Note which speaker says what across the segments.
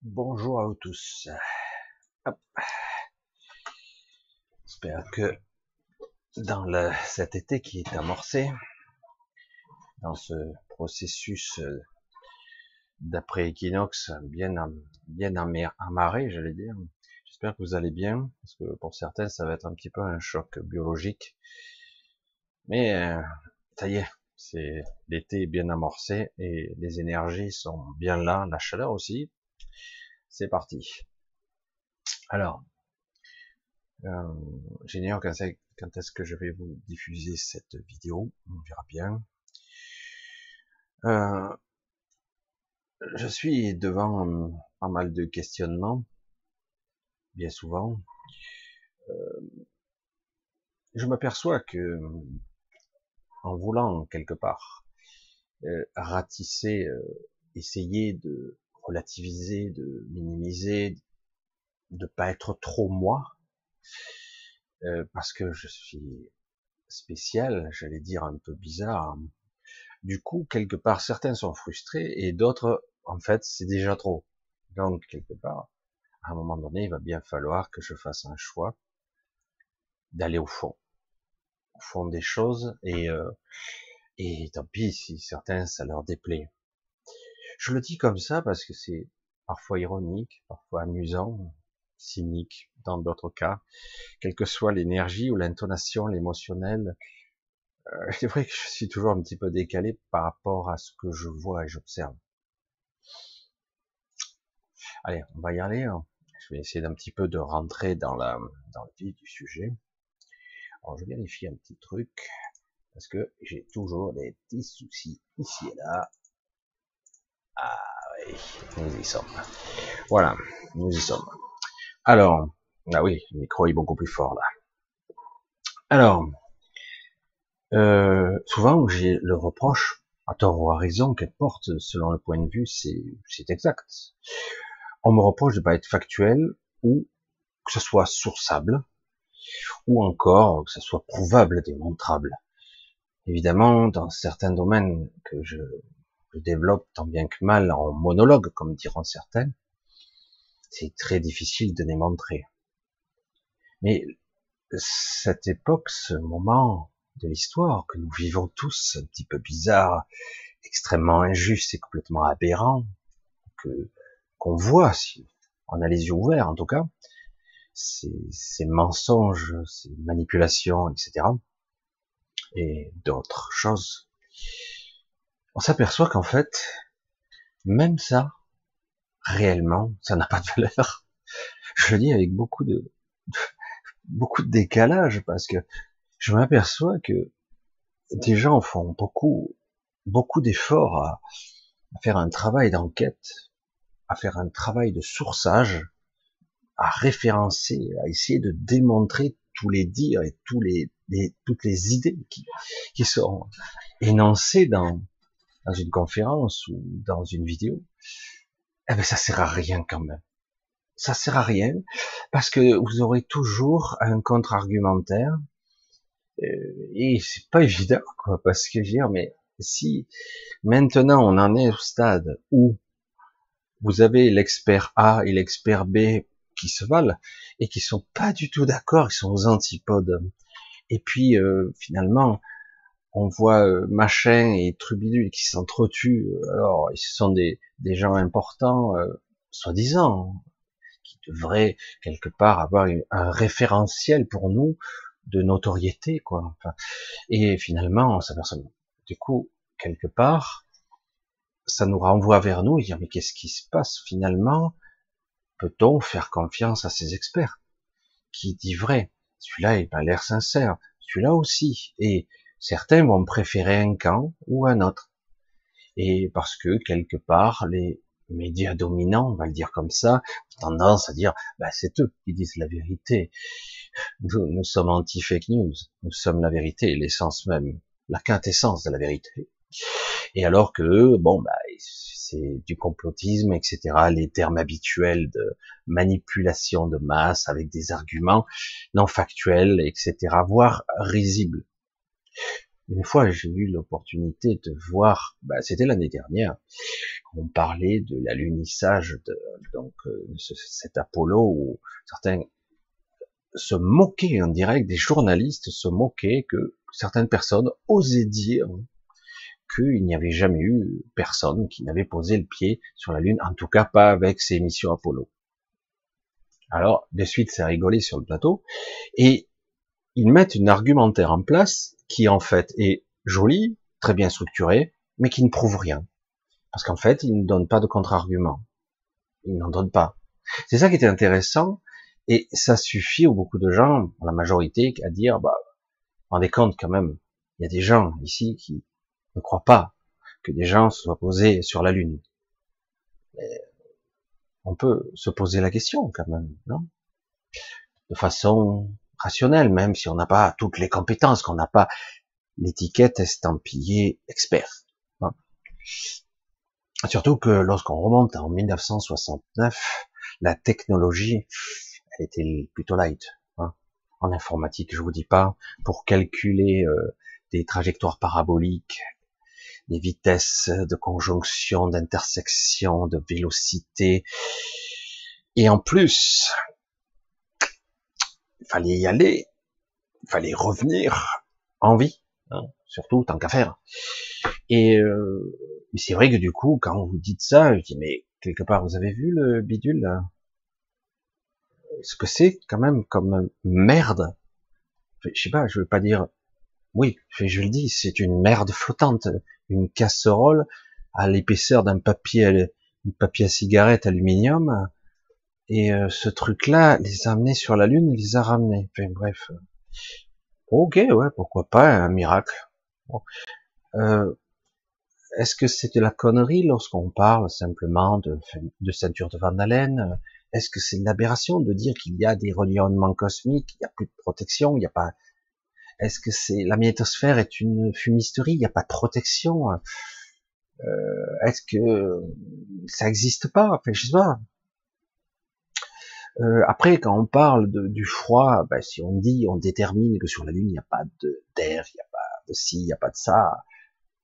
Speaker 1: Bonjour à vous tous. Hop. J'espère que dans cet été qui est amorcé, dans ce processus d'après-équinoxe amarré, j'allais dire, j'espère que vous allez bien, parce que pour certains, ça va être un petit peu un choc biologique. Mais ça y est, l'été est bien amorcé et les énergies sont bien là, la chaleur aussi. C'est parti. Alors, Euh, j'ignore quand est-ce que je vais vous diffuser cette vidéo, on verra bien. Euh, je suis devant pas mal de questionnements, bien souvent. Je m'aperçois que, en voulant quelque part ratisser, essayer de relativiser, de minimiser, de pas être trop moi, parce que je suis spécial, j'allais dire un peu bizarre. Du coup, quelque part, certains sont frustrés et d'autres, en fait, c'est déjà trop. Donc, quelque part, à un moment donné, il va bien falloir que je fasse un choix d'aller au fond des choses, et tant pis si certains, ça leur déplaît. Je le dis comme ça parce que c'est parfois ironique, parfois amusant, cynique, dans d'autres cas, quelle que soit l'énergie ou l'intonation, l'émotionnel. C'est vrai que je suis toujours un petit peu décalé par rapport à ce que je vois et j'observe. Allez, on va y aller, hein. Je vais essayer d'un petit peu de rentrer dans le vif du sujet. Alors, je vérifie un petit truc, parce que j'ai toujours des petits soucis ici et là. Ah oui, nous y sommes. Voilà, nous y sommes. Alors, ah oui, le micro est beaucoup plus fort là. Alors, souvent j'ai le reproche, à tort ou à raison, qu'importe, selon le point de vue, c'est exact. On me reproche de pas être factuel, ou que ce soit sourçable, ou encore que ce soit prouvable, démontrable. Évidemment, dans certains domaines que je développe tant bien que mal en monologue, comme diront certains, c'est très difficile de démontrer. Mais cette époque, ce moment de l'histoire que nous vivons tous, un petit peu bizarre, extrêmement injuste et complètement aberrant, que qu'on voit si on a les yeux ouverts en tout cas, ces mensonges, ces manipulations, etc. et d'autres choses, on s'aperçoit qu'en fait, même ça, réellement, ça n'a pas de valeur. Je le dis avec beaucoup de décalage, parce que je m'aperçois que des gens font beaucoup d'efforts à faire un travail d'enquête, à faire un travail de sourçage, à référencer, à essayer de démontrer tous les dires et toutes les idées qui sont énoncées dans une conférence ou dans une vidéo. Eh ben, ça sert à rien quand même. Ça sert à rien, parce que vous aurez toujours un contre-argumentaire, et c'est pas évident, quoi, parce que je veux dire, mais si maintenant on en est au stade où vous avez l'expert A et l'expert B qui se valent et qui sont pas du tout d'accord, ils sont aux antipodes, et puis finalement on voit machin et trubidule qui s'entretuent, alors ils sont des gens importants, soi-disant, qui devraient quelque part avoir un référentiel pour nous de notoriété, quoi. Enfin, et finalement, on s'aperçoit, du coup, quelque part, ça nous renvoie vers nous et dire, mais qu'est-ce qui se passe finalement? Peut-on faire confiance à ces experts? Qui dit vrai? Celui-là, il a l'air sincère. Celui-là aussi. Et certains vont préférer un camp ou un autre. Et parce que, quelque part, les médias dominants, on va le dire comme ça, ont tendance à dire, bah, c'est eux qui disent la vérité. Nous sommes anti-fake news. Nous sommes la vérité, l'essence même, la quintessence de la vérité. Et alors que, bon, bah, c'est du complotisme, etc., les termes habituels de manipulation de masse avec des arguments non factuels, etc., voire risibles. Une fois, j'ai eu l'opportunité de voir, bah, c'était l'année dernière, on parlait de l'alunissage de cet Apollo où certains se moquaient en direct, des journalistes se moquaient que certaines personnes osaient dire qu'il n'y avait jamais eu personne qui n'avait posé le pied sur la Lune, en tout cas pas avec ces missions Apollo. Alors, de suite, c'est rigolé sur le plateau, et ils mettent une argumentaire en place qui, en fait, est jolie, très bien structurée, mais qui ne prouve rien. Parce qu'en fait, ils ne donnent pas de contre-argument. Ils n'en donnent pas. C'est ça qui était intéressant, et ça suffit aux beaucoup de gens, la majorité, à dire, bah, vous vous rendez compte quand même, il y a des gens ici qui ne croient pas que des gens se soient posés sur la Lune. Et on peut se poser la question quand même, non? De façon rationnelle, même si on n'a pas toutes les compétences, qu'on n'a pas l'étiquette estampillée expert. Hein. Surtout que lorsqu'on remonte en 1969, la technologie, elle était plutôt light. Hein. En informatique, je vous dis pas, pour calculer des trajectoires paraboliques, des vitesses de conjonction, d'intersection, de vélocité. Et en plus, il fallait y aller, il fallait revenir en vie, hein, surtout tant qu'à faire. Et c'est vrai que du coup, quand vous dites ça, je dis mais quelque part, vous avez vu le bidule là, ce que c'est quand même comme merde. Je sais pas, je veux pas dire. Oui, je le dis, c'est une merde flottante, une casserole à l'épaisseur d'un papier à cigarette aluminium. Et ce truc-là les a amenés sur la Lune, les a ramenés. Enfin, bref. Ok, ouais, pourquoi pas, un miracle. Bon. Est-ce que c'est de la connerie lorsqu'on parle simplement de ceinture de Van Allen? Est-ce que c'est une aberration de dire qu'il y a des rayonnements cosmiques, il n'y a plus de protection, il n'y a pas... Est-ce que c'est la magnétosphère est une fumisterie, il n'y a pas de protection? Est-ce que ça n'existe pas? Enfin, je sais pas. Après, quand on parle du froid, ben, si on dit, on détermine que sur la Lune, il n'y a pas d'air, il n'y a pas de ci, il n'y a pas de ça,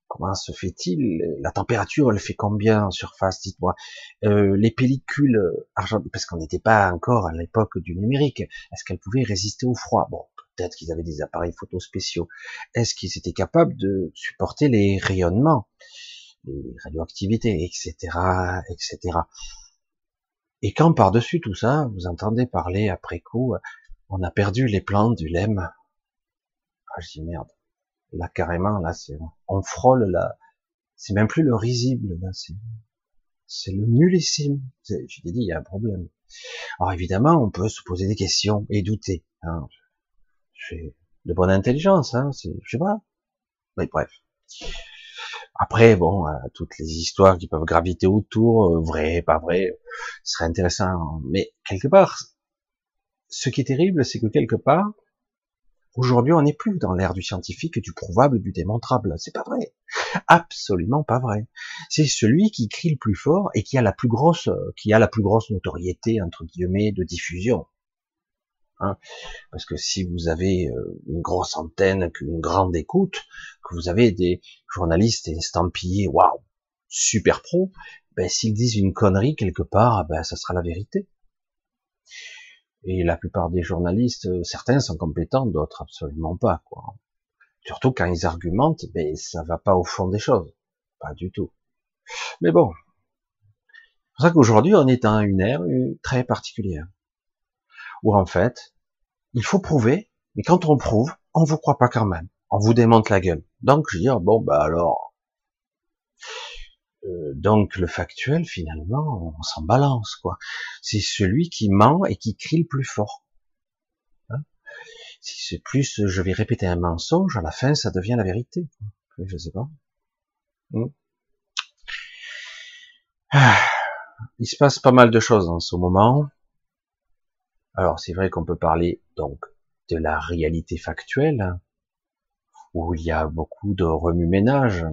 Speaker 1: comment se fait-il? La température, elle fait combien en surface, dites-moi? Les pellicules argentées, parce qu'on n'était pas encore à l'époque du numérique, est-ce qu'elles pouvaient résister au froid? Bon, peut-être qu'ils avaient des appareils photo spéciaux. Est-ce qu'ils étaient capables de supporter les rayonnements, les radioactivités, etc., etc. Et quand par-dessus tout ça, vous entendez parler après coup, on a perdu les plantes du LEM. Ah, je dis merde. Là, carrément, là, on frôle là. C'est même plus le risible, là, c'est le nullissime. Je t'ai dit, il y a un problème. Alors évidemment, on peut se poser des questions et douter. Hein. C'est de bonne intelligence, hein. Je sais pas. Mais bref. Après, bon, toutes les histoires qui peuvent graviter autour, vrai, pas vrai, ce serait intéressant. Mais quelque part, ce qui est terrible, c'est que quelque part, aujourd'hui, on n'est plus dans l'ère du scientifique, du prouvable, du démontrable. C'est pas vrai. Absolument pas vrai. C'est celui qui crie le plus fort et qui a la plus grosse notoriété, entre guillemets, de diffusion. Hein, parce que si vous avez une grosse antenne, une grande écoute, que vous avez des journalistes estampillés, waouh, super pro, ben s'ils disent une connerie quelque part, ben ça sera la vérité. Et la plupart des journalistes, certains sont compétents, d'autres absolument pas, quoi. Surtout quand ils argumentent, ben ça va pas au fond des choses, pas du tout. Mais bon, c'est pour ça qu'aujourd'hui on est dans une ère très particulière, où en fait il faut prouver, mais quand on prouve, on vous croit pas quand même. On vous démonte la gueule. Donc, je veux dire, bon, bah alors... donc, le factuel, finalement, on s'en balance, quoi. C'est celui qui ment et qui crie le plus fort. Hein, si c'est plus, je vais répéter un mensonge, à la fin, ça devient la vérité. Je sais pas. Il se passe pas mal de choses en ce moment. Alors, c'est vrai qu'on peut parler, donc, de la réalité factuelle, où il y a beaucoup de remue-ménage.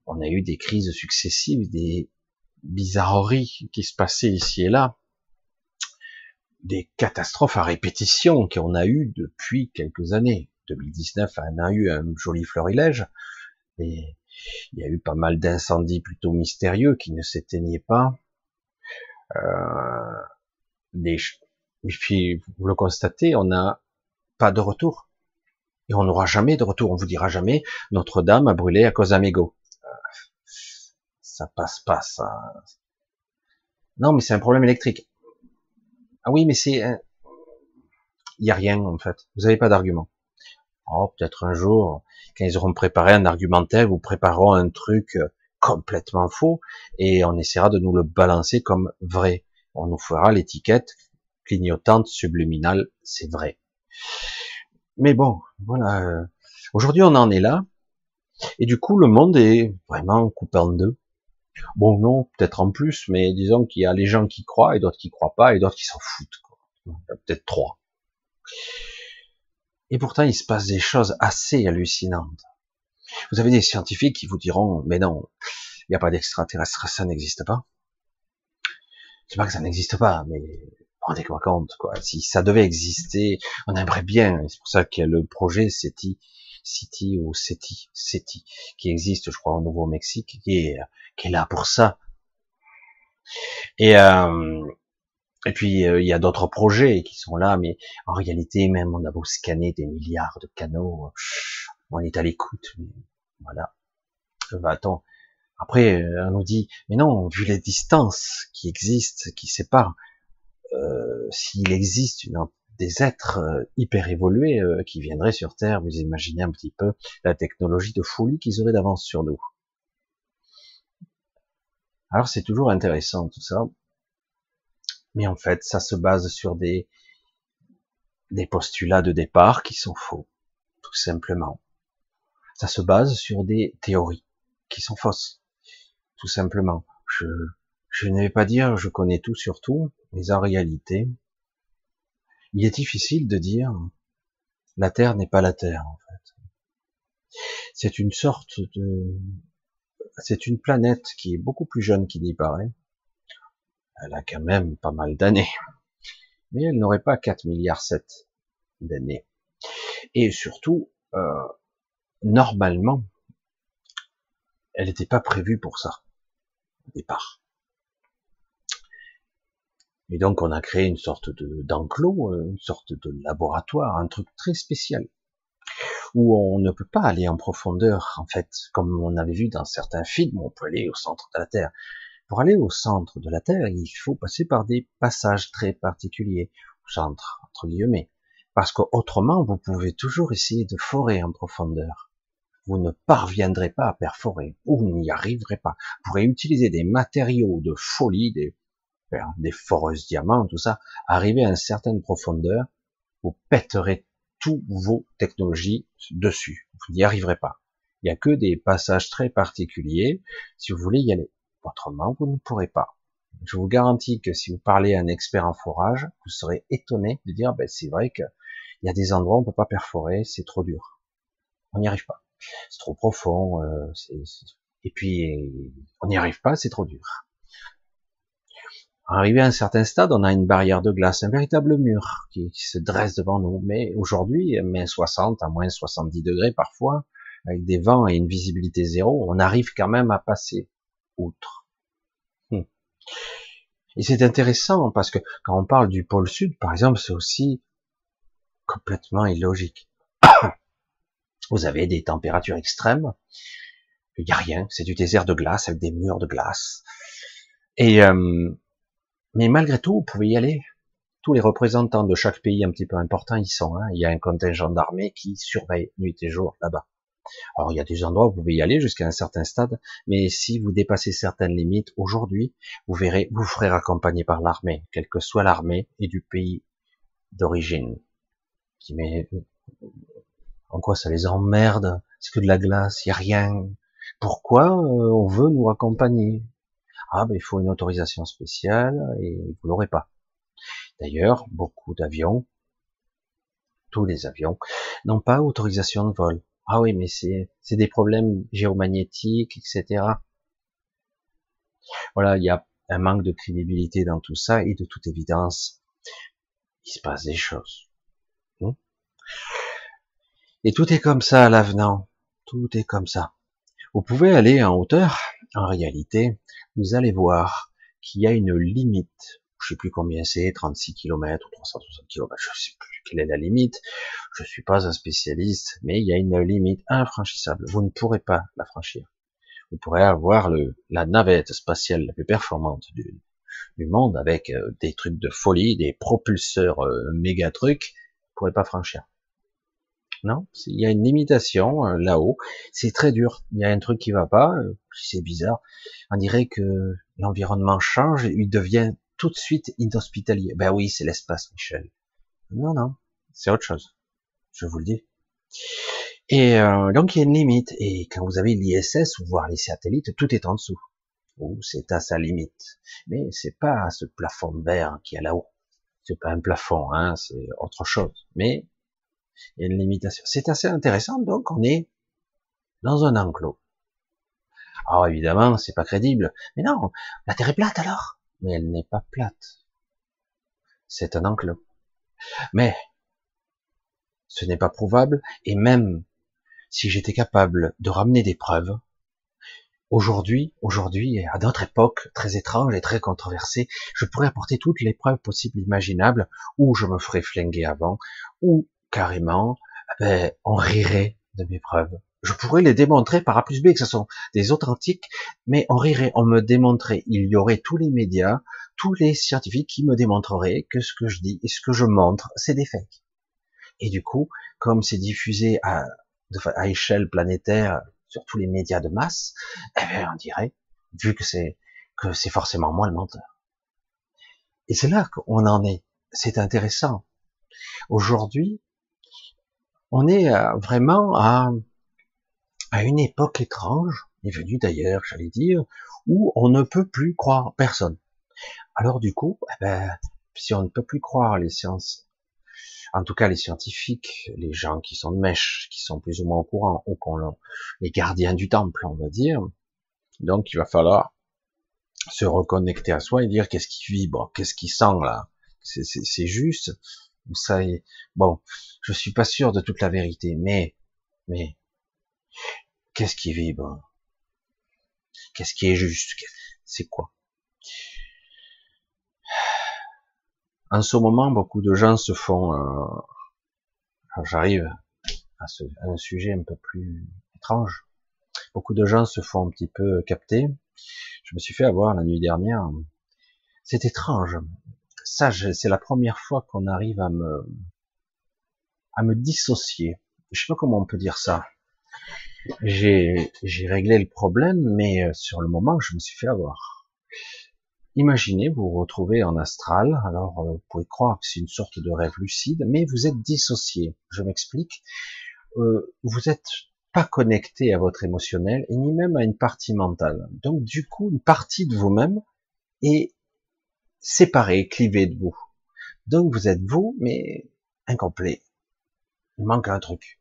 Speaker 1: On a eu des crises successives, des bizarreries qui se passaient ici et là, des catastrophes à répétition qu'on a eues depuis quelques années. 2019 en a eu un joli florilège, et Il y a eu pas mal d'incendies plutôt mystérieux qui ne s'éteignaient pas. Euh, et puis, vous le constatez, on n'a pas de retour. Et on n'aura jamais de retour. On vous dira jamais, Notre-Dame a brûlé à cause d'un mégot. Ça passe pas, ça. Non, mais c'est un problème électrique. Ah oui, mais il y a rien, en fait. Vous n'avez pas d'argument. Oh, peut-être un jour, quand ils auront préparé un argumentaire, vous prépareront un truc complètement faux, et on essaiera de nous le balancer comme vrai. On nous fera l'étiquette clignotante, subliminale, c'est vrai. Mais bon, voilà. Aujourd'hui, on en est là, et du coup, le monde est vraiment coupé en deux. Bon, non, peut-être en plus, mais disons qu'il y a les gens qui croient, et d'autres qui croient pas, et d'autres qui s'en foutent, quoi. Il y a peut-être trois. Et pourtant, il se passe des choses assez hallucinantes. Vous avez des scientifiques qui vous diront, mais non, il n'y a pas d'extraterrestres, ça n'existe pas. C'est pas que ça n'existe pas, mais rendez-vous compte, quoi. Si ça devait exister, on aimerait bien. C'est pour ça qu'il y a le projet SETI ou SETI, qui existe, je crois, au Nouveau-Mexique, qui est là pour ça. Et puis il y a d'autres projets qui sont là, mais en réalité, même on a beau scanner des milliards de canaux, on est à l'écoute. Voilà. Attends. Après, on nous dit, mais non, vu les distances qui existent, qui séparent, s'il existe des êtres hyper évolués qui viendraient sur Terre, vous imaginez un petit peu la technologie de folie qu'ils auraient d'avance sur nous. Alors c'est toujours intéressant tout ça, mais en fait, ça se base sur des postulats de départ qui sont faux, tout simplement. Ça se base sur des théories qui sont fausses, tout simplement. Je ne vais pas dire je connais tout sur tout, mais en réalité, il est difficile de dire la Terre n'est pas la Terre, en fait. C'est une sorte c'est une planète qui est beaucoup plus jeune qu'il n'y paraît. Elle a quand même pas mal d'années. Mais elle n'aurait pas 4 milliards 7 d'années. Et surtout, normalement, elle n'était pas prévue pour ça, au départ. Et donc, on a créé une sorte d'enclos, une sorte de laboratoire, un truc très spécial, où on ne peut pas aller en profondeur, en fait, comme on avait vu dans certains films, on peut aller au centre de la Terre. Pour aller au centre de la Terre, il faut passer par des passages très particuliers, au centre, entre guillemets, parce qu'autrement, vous pouvez toujours essayer de forer en profondeur. Vous ne parviendrez pas à perforer, ou vous n'y arriverez pas. Vous pourrez utiliser des matériaux de folie, des foreuses diamants, tout ça, arriver à une certaine profondeur, vous pèterez toutes vos technologies dessus. Vous n'y arriverez pas. Il n'y a que des passages très particuliers, si vous voulez y aller. Autrement, vous ne pourrez pas. Je vous garantis que si vous parlez à un expert en forage, vous serez étonné de dire, ben, c'est vrai qu'il y a des endroits où on ne peut pas perforer, c'est trop dur. On n'y arrive pas. C'est trop profond, et puis on n'y arrive pas, c'est trop dur. Arrivé à un certain stade, on a une barrière de glace, un véritable mur qui se dresse devant nous. Mais aujourd'hui, moins 60 à moins 70 degrés parfois, avec des vents et une visibilité zéro, on arrive quand même à passer outre. Et c'est intéressant parce que quand on parle du pôle sud, par exemple, c'est aussi complètement illogique. Vous avez des températures extrêmes, il n'y a rien, c'est du désert de glace avec des murs de glace. Et mais malgré tout, vous pouvez y aller. Tous les représentants de chaque pays un petit peu important y sont. Il y a un contingent d'armée qui surveille nuit et jour là-bas. Alors il y a des endroits où vous pouvez y aller jusqu'à un certain stade, mais si vous dépassez certaines limites aujourd'hui, vous verrez, vous ferez raccompagner par l'armée, quelle que soit l'armée et du pays d'origine. Mais en quoi ça les emmerde? C'est que de la glace, il y a rien. Pourquoi on veut nous raccompagner? Ah ben il faut une autorisation spéciale et vous l'aurez pas. D'ailleurs, beaucoup d'avions, tous les avions, n'ont pas autorisation de vol. Ah oui, mais c'est des problèmes géomagnétiques, etc. Voilà, il y a un manque de crédibilité dans tout ça, et de toute évidence, il se passe des choses. Et tout est comme ça à l'avenant. Tout est comme ça. Vous pouvez aller en hauteur. En réalité, vous allez voir qu'il y a une limite. Je sais plus combien c'est, 36 km ou 360 km, je sais plus quelle est la limite. Je suis pas un spécialiste, mais il y a une limite infranchissable. Vous ne pourrez pas la franchir. Vous pourrez avoir la navette spatiale la plus performante du monde avec des trucs de folie, des propulseurs méga trucs. Vous pourrez pas franchir. Non, il y a une limitation là-haut. C'est très dur. Il y a un truc qui va pas. C'est bizarre. On dirait que l'environnement change et il devient tout de suite inhospitalier. Ben oui, c'est l'espace, Michel. Non, non, c'est autre chose. Je vous le dis. Et donc il y a une limite. Et quand vous avez l'ISS ou voir les satellites, tout est en dessous. Ou c'est à sa limite. Mais c'est pas à ce plafond de verre qui est là-haut. C'est pas un plafond, hein, c'est autre chose. Mais il y a une limitation. C'est assez intéressant. Donc on est dans un enclos. Alors évidemment, c'est pas crédible. Mais non, la Terre est plate alors. Mais elle n'est pas plate. C'est un enclos. Mais ce n'est pas prouvable. Et même si j'étais capable de ramener des preuves, aujourd'hui, à notre époque très étrange et très controversée, je pourrais apporter toutes les preuves possibles, imaginables, ou je me ferais flinguer avant, ou carrément, on rirait de mes preuves. Je pourrais les démontrer par A plus B, que ce sont des authentiques, mais on rirait, on me démontrait. Il y aurait tous les médias, tous les scientifiques qui me démontreraient que ce que je dis et ce que je montre, c'est des fakes. Et du coup, comme c'est diffusé à échelle planétaire sur tous les médias de masse, eh bien, on dirait, vu que c'est forcément moi le menteur. Et c'est là qu'on en est. C'est intéressant. Aujourd'hui, on est vraiment à une époque étrange, est venue d'ailleurs, j'allais dire, où on ne peut plus croire personne. Alors du coup, eh ben, si on ne peut plus croire les sciences, en tout cas les scientifiques, les gens qui sont de mèche, qui sont plus ou moins au courant, ou les gardiens du temple, on va dire, donc il va falloir se reconnecter à soi et dire qu'est-ce qui vibre, qu'est-ce qui sent là, c'est juste, ou ça est, bon, je suis pas sûr de toute la vérité, mais, qu'est-ce qui vibre? Qu'est-ce qui est juste? C'est quoi? En ce moment, beaucoup de gens se font, j'arrive à un sujet un peu plus étrange. Beaucoup de gens se font un petit peu capter. Je me suis fait avoir la nuit dernière. C'est étrange. Ça, c'est la première fois qu'on arrive à me dissocier. Je sais pas comment on peut dire ça. J'ai réglé le problème, mais sur le moment, je me suis fait avoir. Imaginez, vous vous retrouvez en astral, alors vous pouvez croire que c'est une sorte de rêve lucide, mais vous êtes dissocié. Je m'explique. Vous êtes pas connecté à votre émotionnel et ni même à une partie mentale. Donc du coup, une partie de vous-même est séparée, clivée de vous. Donc vous êtes vous, mais incomplet. Il manque un truc.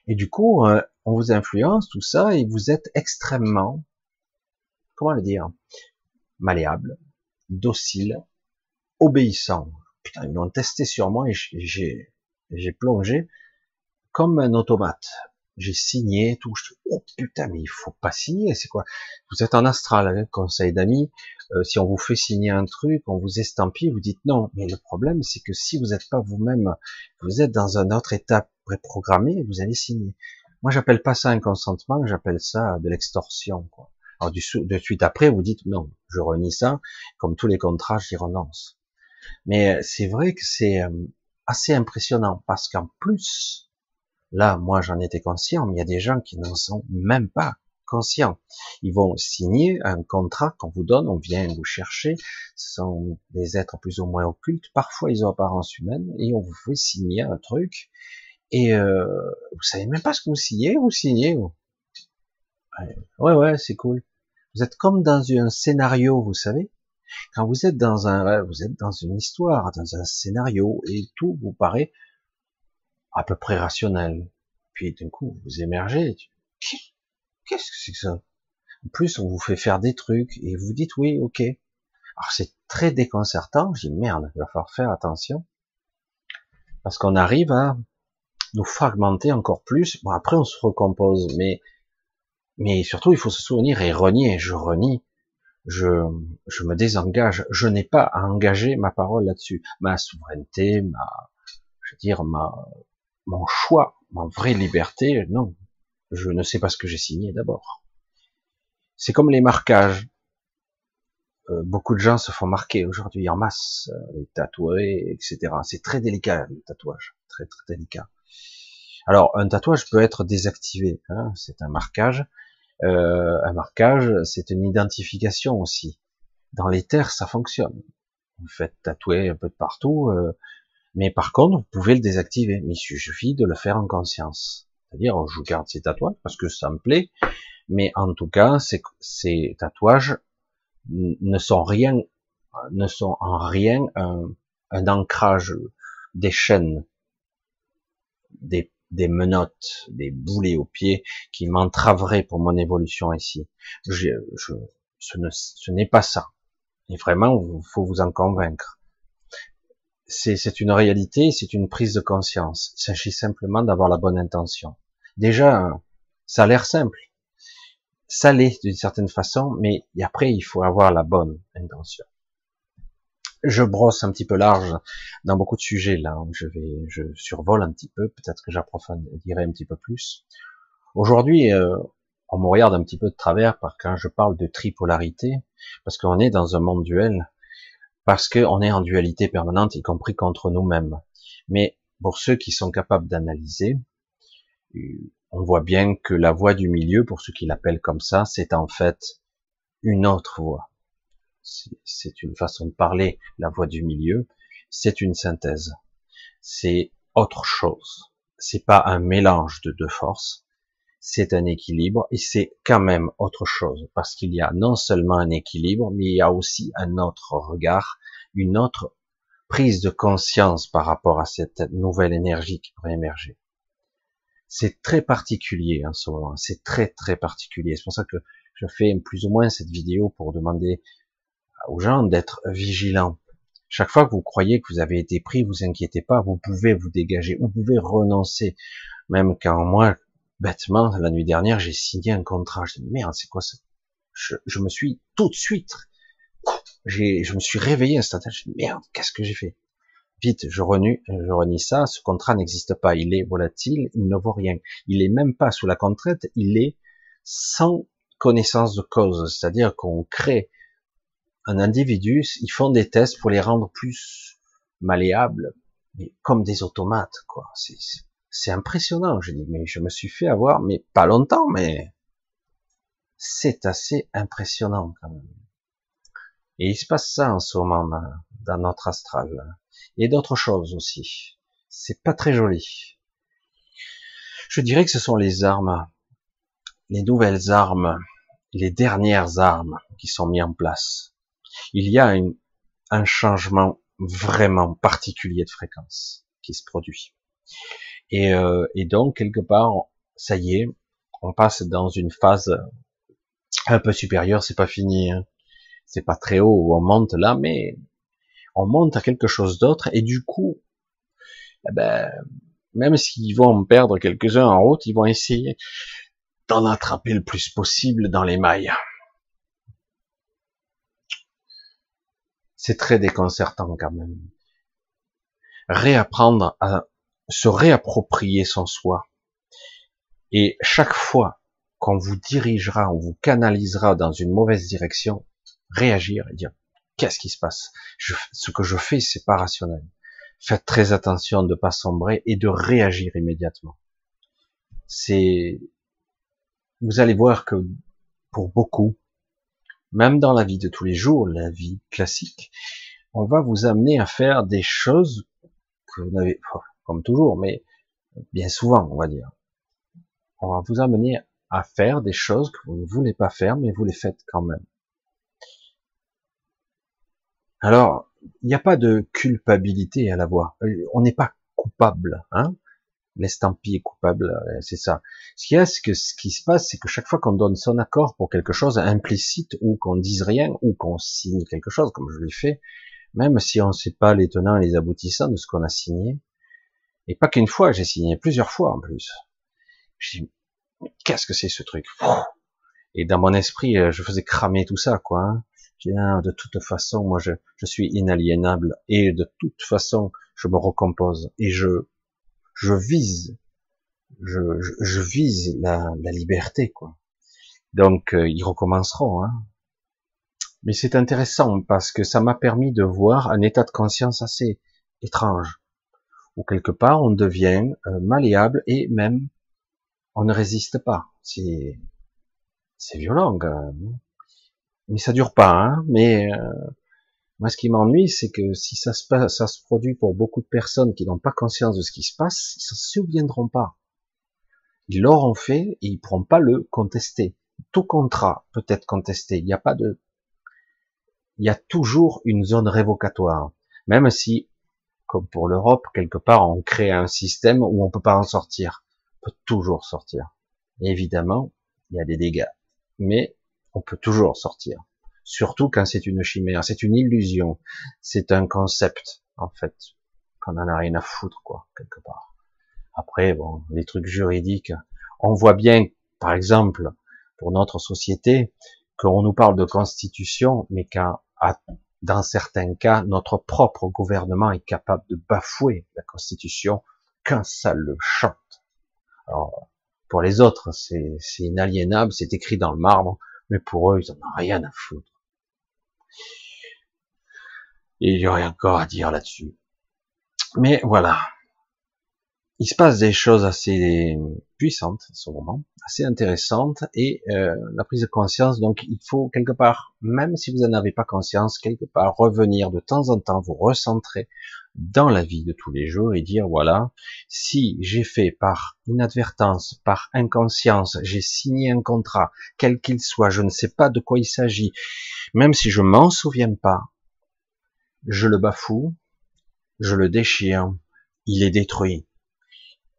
Speaker 1: Et du coup, on vous influence, tout ça, et vous êtes extrêmement, comment le dire, malléable, docile, obéissant. Putain, ils l'ont testé sur moi et j'ai plongé comme un automate. J'ai signé tout. Oh putain, mais il faut pas signer, c'est quoi? Vous êtes en astral, hein, conseil d'amis. Si on vous fait signer un truc, on vous estampille, vous dites non. Mais le problème, c'est que si vous n'êtes pas vous-même, vous êtes dans un autre état préprogrammé, vous allez signer. Moi, j'appelle pas ça un consentement, j'appelle ça de l'extorsion, quoi. Alors, de suite après, vous dites non, je renie ça. Comme tous les contrats, j'y renonce. Mais c'est vrai que c'est assez impressionnant parce qu'en plus, là, moi, j'en étais conscient, mais il y a des gens qui n'en sont même pas conscients. Ils vont signer un contrat qu'on vous donne, on vient vous chercher. Ce sont des êtres plus ou moins occultes. Parfois, ils ont apparence humaine et on vous fait signer un truc. Et vous savez même pas ce que vous signez. Ouais, c'est cool. Vous êtes comme dans un scénario, vous savez. Quand vous êtes dans vous êtes dans une histoire, dans un scénario, et tout vous paraît à peu près rationnel. Puis d'un coup, vous émergez. Qu'est-ce que c'est que ça? En plus, on vous fait faire des trucs et vous dites oui, ok. Alors c'est très déconcertant. Je dis merde, il va falloir faire attention parce qu'on arrive à nous fragmenter encore plus. Bon, après, on se recompose, mais Mais surtout, il faut se souvenir et renier. Je renie, je, je me désengage. Je n'ai pas à engager ma parole là-dessus. Ma souveraineté, je veux dire, mon choix, ma vraie liberté, non. Je ne sais pas ce que j'ai signé d'abord. C'est comme les marquages. Beaucoup de gens se font marquer aujourd'hui en masse, les tatoués, etc. C'est très délicat, le tatouage. Très, très délicat. Alors, un tatouage peut être désactivé. Hein, c'est un marquage. Un marquage, c'est une identification aussi. Dans les terres, ça fonctionne. Vous faites tatouer un peu de partout, mais par contre, vous pouvez le désactiver. Mais il suffit de le faire en conscience. C'est-à-dire, je garde ces tatouages parce que ça me plaît, mais en tout cas, ces tatouages ne sont en rien un ancrage, des chaînes, des menottes, des boulets aux pieds qui m'entraveraient pour mon évolution ici. Ce n'est pas ça. Et vraiment, il faut vous en convaincre. C'est une réalité, c'est une prise de conscience. Il s'agit simplement d'avoir la bonne intention. Déjà, ça a l'air simple. Ça l'est d'une certaine façon, mais après, il faut avoir la bonne intention. Je brosse un petit peu large dans beaucoup de sujets là. Je survole un petit peu, peut-être que j'approfondirai un petit peu plus. Aujourd'hui, on me regarde un petit peu de travers quand je parle de tripolarité, parce qu'on est dans un monde duel, parce qu'on est en dualité permanente, y compris contre nous-mêmes. Mais pour ceux qui sont capables d'analyser, on voit bien que la voie du milieu, pour ceux qui l'appellent comme ça, c'est en fait une autre voie. C'est une façon de parler, la voie du milieu, c'est une synthèse. C'est autre chose. C'est pas un mélange de deux forces, c'est un équilibre, et c'est quand même autre chose, parce qu'il y a non seulement un équilibre, mais il y a aussi un autre regard, une autre prise de conscience par rapport à cette nouvelle énergie qui pourrait émerger. C'est très particulier en ce moment, c'est très très particulier. C'est pour ça que je fais plus ou moins cette vidéo pour demander aux gens d'être vigilants. Chaque fois que vous croyez que vous avez été pris, vous inquiétez pas, vous pouvez vous dégager, vous pouvez renoncer. Même quand moi, bêtement, la nuit dernière, j'ai signé un contrat, je dis merde, c'est quoi ça? Je me suis tout de suite, je me suis réveillé instantanément, je dis merde, qu'est-ce que j'ai fait? Vite, je renie ça, ce contrat n'existe pas, il est volatile, il ne vaut rien. Il est même pas sous la contrainte, il est sans connaissance de cause, c'est-à-dire qu'on crée un individu, ils font des tests pour les rendre plus malléables, mais comme des automates, quoi. C'est impressionnant. Je dis, mais je me suis fait avoir, mais pas longtemps, mais c'est assez impressionnant quand même. Et il se passe ça en ce moment dans notre astral. Et d'autres choses aussi. C'est pas très joli. Je dirais que ce sont les armes, les nouvelles armes, les dernières armes qui sont mises en place. Il y a un changement vraiment particulier de fréquence qui se produit. Et donc, quelque part, ça y est, on passe dans une phase un peu supérieure, c'est pas fini, hein. C'est pas très haut où on monte là, mais on monte à quelque chose d'autre, et du coup, eh ben, même s'ils vont en perdre quelques-uns en route, ils vont essayer d'en attraper le plus possible dans les mailles. C'est très déconcertant quand même. Réapprendre à se réapproprier son soi. Et chaque fois qu'on vous dirigera, on vous canalisera dans une mauvaise direction, réagir et dire, qu'est-ce qui se passe? Ce que je fais, c'est pas rationnel. Faites très attention de pas sombrer et de réagir immédiatement. Vous allez voir que pour beaucoup, même dans la vie de tous les jours, la vie classique, on va vous amener à faire des choses que vous n'avez, comme toujours, mais bien souvent, on va dire. On va vous amener à faire des choses que vous ne voulez pas faire, mais vous les faites quand même. Alors, il n'y a pas de culpabilité à l'avoir. On n'est pas coupable, hein. L'estampille est coupable, c'est ça. Ce qui se passe, c'est que chaque fois qu'on donne son accord pour quelque chose implicite, ou qu'on dise rien, ou qu'on signe quelque chose, comme je l'ai fait, même si on ne sait pas les tenants et les aboutissants de ce qu'on a signé, et pas qu'une fois, j'ai signé plusieurs fois en plus. J'ai dit, qu'est-ce que c'est ce truc? Et dans mon esprit, je faisais cramer tout ça, quoi. Hein. Je dis, ah, de toute façon, moi, je suis inaliénable, et de toute façon, je me recompose, et je vise, je vise la liberté, quoi. Donc, ils recommenceront. Hein. Mais c'est intéressant parce que ça m'a permis de voir un état de conscience assez étrange, où quelque part on devient malléable et même on ne résiste pas. C'est violent quand même. Mais ça dure pas. Hein. Mais moi, ce qui m'ennuie, c'est que si ça se passe, ça se produit pour beaucoup de personnes qui n'ont pas conscience de ce qui se passe, ils s'en souviendront pas. Ils l'auront fait et ils pourront pas le contester. Tout contrat peut être contesté. Il y a toujours une zone révocatoire. Même si, comme pour l'Europe, quelque part, on crée un système où on peut pas en sortir. On peut toujours sortir. Et évidemment, il y a des dégâts. Mais on peut toujours sortir. Surtout quand c'est une chimère, c'est une illusion. C'est un concept, en fait, qu'on en a rien à foutre, quoi, quelque part. Après, bon, les trucs juridiques, on voit bien, par exemple, pour notre société, qu'on nous parle de constitution, mais dans certains cas, notre propre gouvernement est capable de bafouer la constitution quand ça le chante. Alors, pour les autres, c'est inaliénable, c'est écrit dans le marbre, mais pour eux, ils en ont rien à foutre. Et il y aurait encore à dire là-dessus. Mais voilà. Il se passe des choses assez puissantes en ce moment, assez intéressantes, et la prise de conscience, donc il faut quelque part, même si vous n'en avez pas conscience, quelque part revenir de temps en temps, vous recentrer dans la vie de tous les jours et dire, voilà, si j'ai fait par inadvertance, par inconscience, j'ai signé un contrat, quel qu'il soit, je ne sais pas de quoi il s'agit, même si je m'en souviens pas, je le bafoue, je le déchire, il est détruit.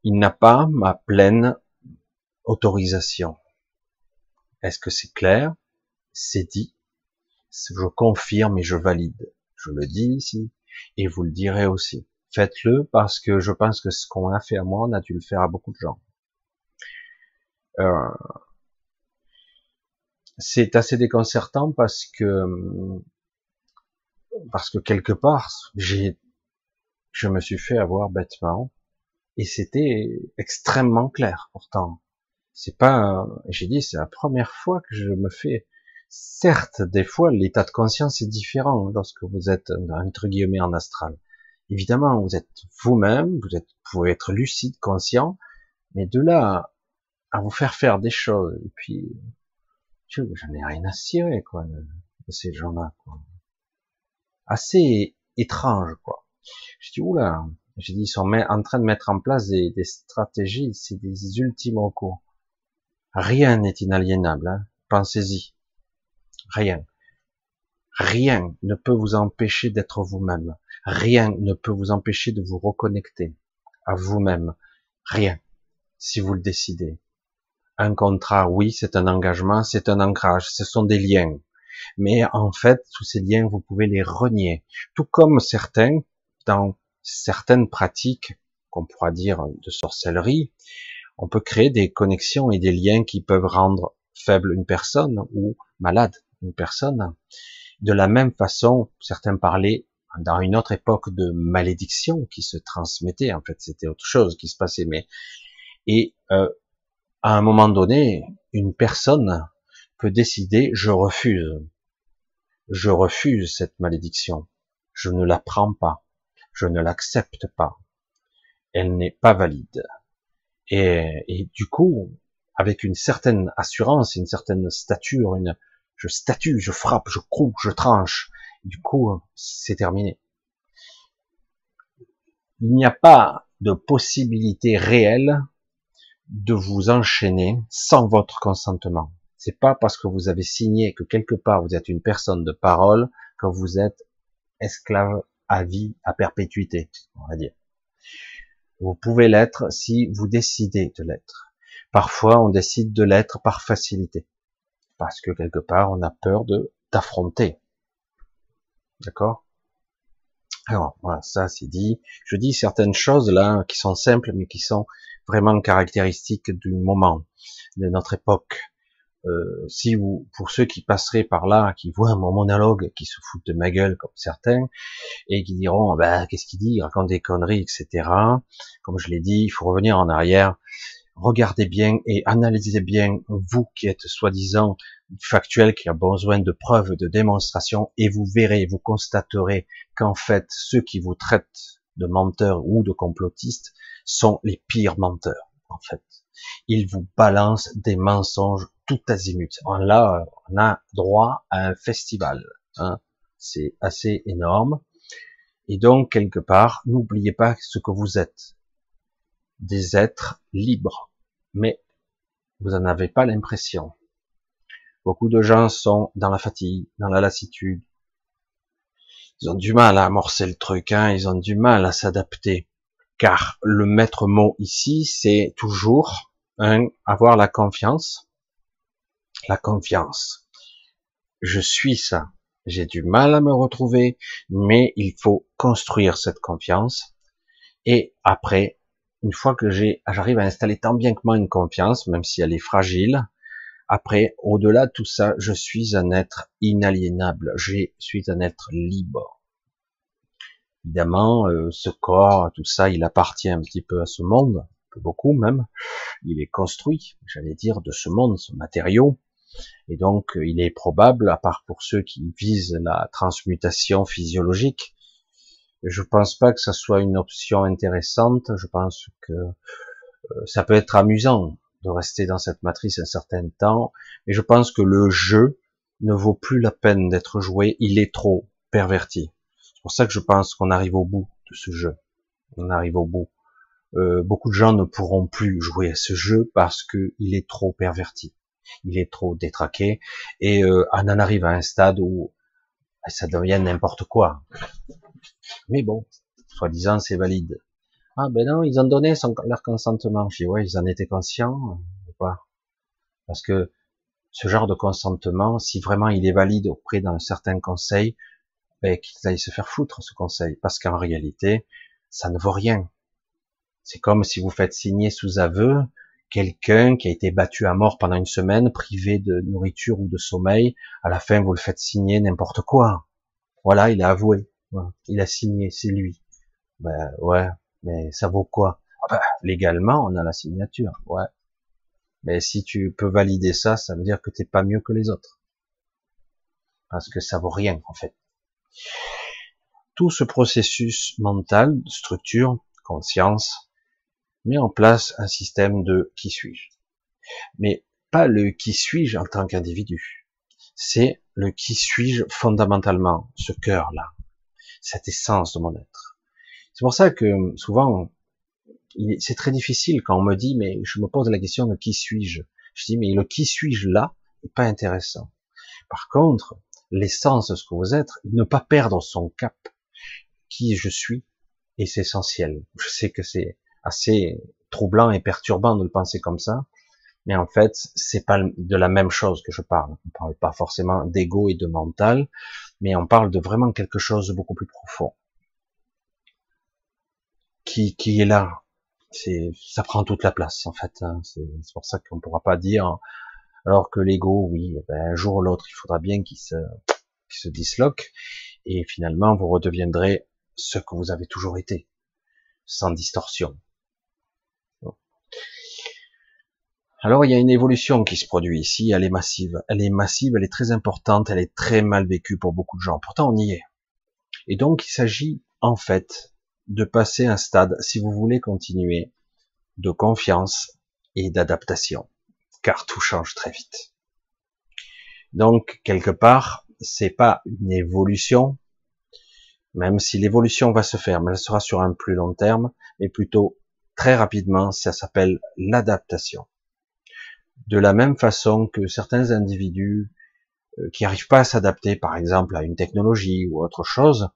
Speaker 1: Il n'a pas ma pleine autorisation. Est-ce que c'est clair? C'est dit. Je confirme et je valide. Je le dis ici et vous le direz aussi. Faites-le parce que je pense que ce qu'on a fait à moi, on a dû le faire à beaucoup de gens. C'est assez déconcertant parce que quelque part, je me suis fait avoir bêtement et c'était extrêmement clair pourtant. C'est pas, j'ai dit, c'est la première fois que je me fais, certes, des fois, l'état de conscience est différent lorsque vous êtes, entre guillemets, en astral. Évidemment, vous êtes vous-même, vous pouvez être lucide, conscient, mais de là à vous faire des choses, et puis, j'en ai rien à cirer, quoi, de ces gens-là, quoi. Assez étrange, quoi. Je dis, oula, j'ai dit, ils sont en train de mettre en place des stratégies, c'est des ultimes recours. Rien n'est inaliénable, hein. Pensez-y. Rien. Rien ne peut vous empêcher d'être vous-même. Rien ne peut vous empêcher de vous reconnecter à vous-même. Rien. Si vous le décidez. Un contrat, oui, c'est un engagement, c'est un ancrage, ce sont des liens. Mais en fait, tous ces liens, vous pouvez les renier. Tout comme certains, dans certaines pratiques, qu'on pourra dire de sorcellerie, on peut créer des connexions et des liens qui peuvent rendre faible une personne ou malade une personne. De la même façon, certains parlaient dans une autre époque de malédiction qui se transmettait. En fait, c'était autre chose qui se passait. À un moment donné, une personne peut décider, je refuse cette malédiction, je ne la prends pas, je ne l'accepte pas, elle n'est pas valide. Et du coup, avec une certaine assurance, une certaine stature, je statue, je frappe, je coupe, je tranche. Du coup, c'est terminé. Il n'y a pas de possibilité réelle de vous enchaîner sans votre consentement. C'est pas parce que vous avez signé que quelque part vous êtes une personne de parole que vous êtes esclave à vie, à perpétuité, on va dire. Vous pouvez l'être si vous décidez de l'être. Parfois, on décide de l'être par facilité. Parce que quelque part, on a peur d'affronter. D'accord? Alors, voilà, ça c'est dit. Je dis certaines choses là qui sont simples, mais qui sont vraiment caractéristiques du moment, de notre époque. Si vous, pour ceux qui passeraient par là, qui voient mon monologue, qui se foutent de ma gueule comme certains, et qui diront, bah, qu'est-ce qu'il dit, il raconte des conneries, etc. Comme je l'ai dit, il faut revenir en arrière, regardez bien et analysez bien, vous qui êtes soi-disant factuel, qui a besoin de preuves, de démonstrations, et vous verrez, vous constaterez qu'en fait, ceux qui vous traitent de menteurs ou de complotistes sont les pires menteurs, en fait. Ils vous balancent des mensonges tout azimut. Là, on a droit à un festival, hein. C'est assez énorme. Et donc, quelque part, n'oubliez pas ce que vous êtes. Des êtres libres. Mais vous n'en avez pas l'impression. Beaucoup de gens sont dans la fatigue, dans la lassitude. Ils ont du mal à amorcer le truc, hein, ils ont du mal à s'adapter. Car le maître mot ici, c'est toujours avoir la confiance. La confiance. Je suis ça. J'ai du mal à me retrouver, mais il faut construire cette confiance. Et après, une fois que j'arrive à installer tant bien que mal une confiance, même si elle est fragile, après, au-delà de tout ça, je suis un être inaliénable. Je suis un être libre. Évidemment, ce corps, tout ça, il appartient un petit peu à ce monde, un peu beaucoup même. Il est construit, j'allais dire, de ce monde, ce matériau. Et donc, il est probable, à part pour ceux qui visent la transmutation physiologique, je pense pas que ça soit une option intéressante. Je pense que ça peut être amusant de rester dans cette matrice un certain temps, mais je pense que le jeu ne vaut plus la peine d'être joué. Il est trop perverti. C'est pour ça que je pense qu'on arrive au bout de ce jeu. On arrive au bout. Beaucoup de gens ne pourront plus jouer à ce jeu parce que il est trop perverti. Il est trop détraqué et on en arrive à un stade où ça devient n'importe quoi. Mais bon, soi-disant c'est valide. Ah ben non, ils ont donné leur consentement. Je dis ouais, ils en étaient conscients ou pas? Parce que ce genre de consentement, si vraiment il est valide auprès d'un certain conseil, ben qu'ils aillent se faire foutre ce conseil. Parce qu'en réalité, ça ne vaut rien. C'est comme si vous faites signer sous aveu quelqu'un qui a été battu à mort pendant une semaine, privé de nourriture ou de sommeil. À la fin, vous le faites signer n'importe quoi. Voilà, il a avoué. Voilà. Il a signé, c'est lui. Ben ouais, mais ça vaut quoi? Ah ben, légalement, on a la signature. Ouais. Mais si tu peux valider ça, ça veut dire que t'es pas mieux que les autres. Parce que ça vaut rien, en fait. Tout ce processus mental, structure, conscience, met en place un système de qui suis-je. Mais pas le qui suis-je en tant qu'individu. C'est le qui suis-je fondamentalement, ce cœur-là, cette essence de mon être. C'est pour ça que souvent, c'est très difficile quand on me dit, mais je me pose la question de qui suis-je. Je dis, mais le qui suis-je là n'est pas intéressant. Par contre, l'essence de ce que vous êtes, ne pas perdre son cap, qui je suis, et c'est essentiel. Je sais que c'est assez troublant et perturbant de le penser comme ça, mais en fait, c'est pas de la même chose que je parle. On parle pas forcément d'ego et de mental, mais on parle de vraiment quelque chose de beaucoup plus profond. Qui est là. Ça prend toute la place, en fait, hein. C'est pour ça qu'on pourra pas dire, alors que l'ego, oui, ben, un jour ou l'autre, il faudra bien qu'il se disloque, et finalement, vous redeviendrez ce que vous avez toujours été, sans distorsion. Alors, il y a une évolution qui se produit ici, elle est massive. Elle est massive, elle est très importante, elle est très mal vécue pour beaucoup de gens. Pourtant, on y est. Et donc, il s'agit, en fait, de passer un stade, si vous voulez continuer, de confiance et d'adaptation. Car tout change très vite. Donc, quelque part, c'est pas une évolution, même si l'évolution va se faire, mais elle sera sur un plus long terme, mais plutôt très rapidement, ça s'appelle l'adaptation. De la même façon que certains individus qui n'arrivent pas à s'adapter, par exemple, à une technologie ou autre chose,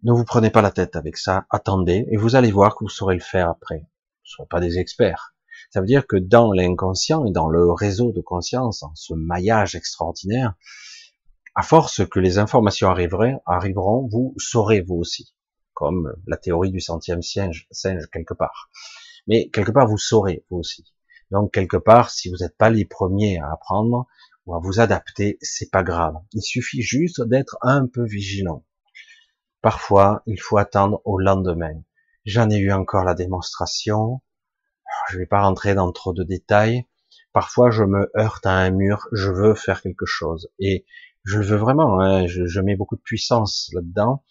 Speaker 1: ne vous prenez pas la tête avec ça, attendez, et vous allez voir que vous saurez le faire après. Vous ne serez pas des experts. Ça veut dire que dans l'inconscient et dans le réseau de conscience, dans ce maillage extraordinaire, à force que les informations arriveront, vous saurez vous aussi, comme la théorie du centième singe quelque part. Mais quelque part, vous saurez vous aussi. Donc quelque part, si vous n'êtes pas les premiers à apprendre ou à vous adapter, c'est pas grave. Il suffit juste d'être un peu vigilant. Parfois, il faut attendre au lendemain. J'en ai eu encore la démonstration. Je ne vais pas rentrer dans trop de détails. Parfois, je me heurte à un mur, je veux faire quelque chose. Et je le veux vraiment, hein, je mets beaucoup de puissance là-dedans.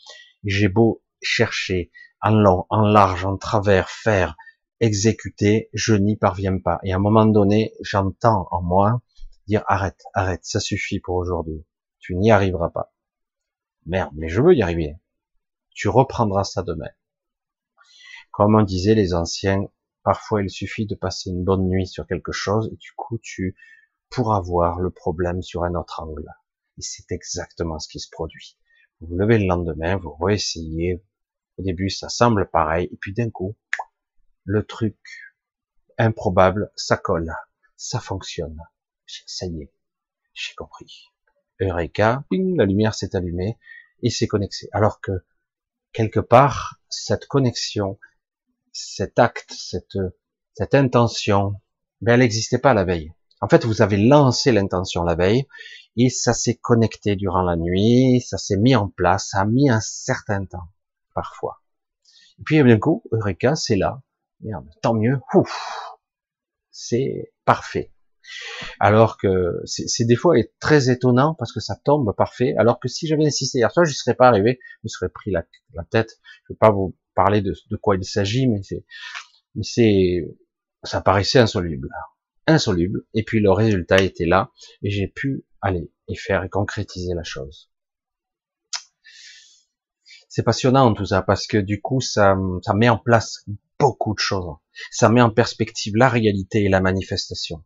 Speaker 1: J'ai beau chercher en long, en large, en travers, faire, exécuter, je n'y parviens pas. Et à un moment donné, j'entends en moi dire arrête, arrête, ça suffit pour aujourd'hui. Tu n'y arriveras pas. Merde, mais je veux y arriver. Tu reprendras ça demain. Comme on disait les anciens, parfois il suffit de passer une bonne nuit sur quelque chose et du coup tu pourras voir le problème sur un autre angle. Et c'est exactement ce qui se produit. Vous vous levez le lendemain, vous réessayez. Au début ça semble pareil et puis d'un coup, le truc improbable, ça colle, ça fonctionne. Ça y est, j'ai compris. Eureka, ping, la lumière s'est allumée et c'est connecté. Alors que quelque part, cette connexion, cet acte, cette intention, ben elle n'existait pas la veille. En fait, vous avez lancé l'intention la veille et ça s'est connecté durant la nuit, ça s'est mis en place, ça a mis un certain temps, parfois. Et puis d'un coup, Eureka, c'est là. Merde, tant mieux. Ouf, c'est parfait. Alors que c'est des fois très étonnant parce que ça tombe parfait. Alors que si j'avais insisté hier soir, j'y serais pas arrivé, je me serais pris la tête. Je ne vais pas vous parler de quoi il s'agit, mais ça paraissait insoluble. Et puis le résultat était là et j'ai pu aller et faire et concrétiser la chose. C'est passionnant tout ça parce que du coup ça met en place beaucoup de choses. Ça met en perspective la réalité et la manifestation.